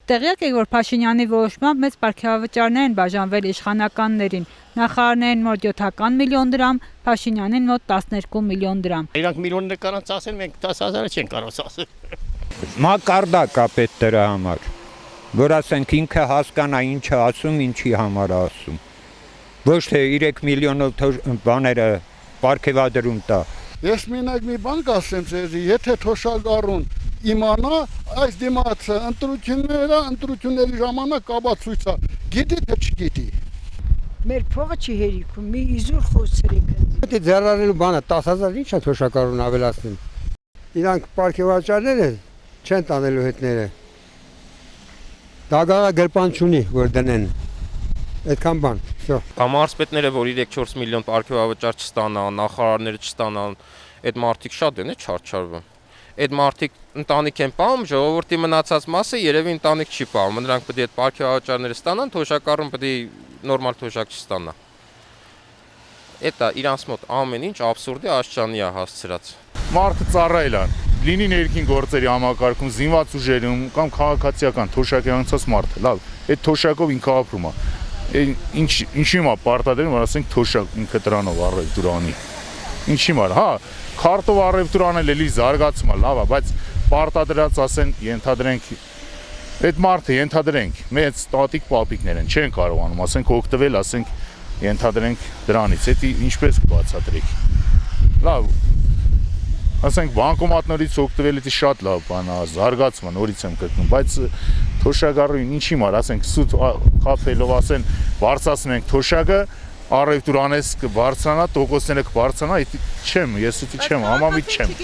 Տեղյակ եք, որ Փաշինյանի որոշմամբ մեծ պարգևավճարներ են բաժանվել իշխանականներին։ Նախարարներին մոտ 7 միլիոն դրամ, Փաշինյանին մոտ 12 միլիոն դրամ։ Իրանք միլիոններ կանած ասեն, մենք 10,000 չենք կարող ասել։ Մակարդակ է պետք դրա համար, որ ասենք ինքը հասկանա ինչ է ասում, ինչի համար է ասում։ Ոչ թե 3 միլիոնով բաները պարգևադրում տա։ Ես մենակ մի բան կասեմ ձեզի, եթե թոշակառուն իմանա այս դիմացը ընտրությունների ժամանակ կապացույցա, գիտի թե չգիտի։ Մեր փողը չի հերիքում, մի իզուր խոսրեք։ Պետք է ձեռարելու բանը 10,000 ինչ է թոշակառուն ավելացնում։ Իրանք պարգևաճարները չեն տանելու հետները։ Դագաղա գրպան չունի, որ դնեն։ Այդքան բան, всё։ Համարսպետները, որ 3-4 միլիոն պարգևավճար չստանան, նախարարները չստանան, այդ մարդիկ շատ են չարչարվում։ Այդ մարդիկ ընտանիք են պահում, ժողովրդի մնացած մասը երևի ընտանիք չի պահում։ Նրանք պետք է այդ պարգևավճարները ստանան, թոշակառուն պետք է նորմալ թոշակ չստանա։ Դա իրանց մոտ ամեն ինչ աբսուրդի աշխանի է հասցրած։ Մարդը ծառայել է, լինի ներքին գործերի համակարգում, զինված ուժերում կամ քաղաքացիական թոշակի անցած մարդը, լավ, այդ թոշակով ինքը ապրում է։ Ինչի՞ մա պարտադիր, որ ասենք թոշակ ինքը դրանով առևտուր անի։ Ինչի՞ մա, հա, քարտով առևտուր անել էլի զարգացում է, լավ է, բայց պարտադրած ասեն, ենթադրենք այդ մարդը ենթադրենք, մեծ տատիկ պապիկներ են, չեն կարողանում, ասենք օգտվել, ասենք ենթադրենք դրանից, դա ինչպես կբացատրեք։ Լավ, ասենք բանկոմատներից օգտվել դա շատ լավ բան է, զարգացում է, նորից եմ գտնում, բայց թոշակառուն ինչի մար, ասենք սուտ խափելով ասեն, բարձրացնենք թոշակը, առևտուր անես կբարձրանա, տոկոսները կբարձրանա, չեմ, ես դա չեմ, համամիտ չեմ։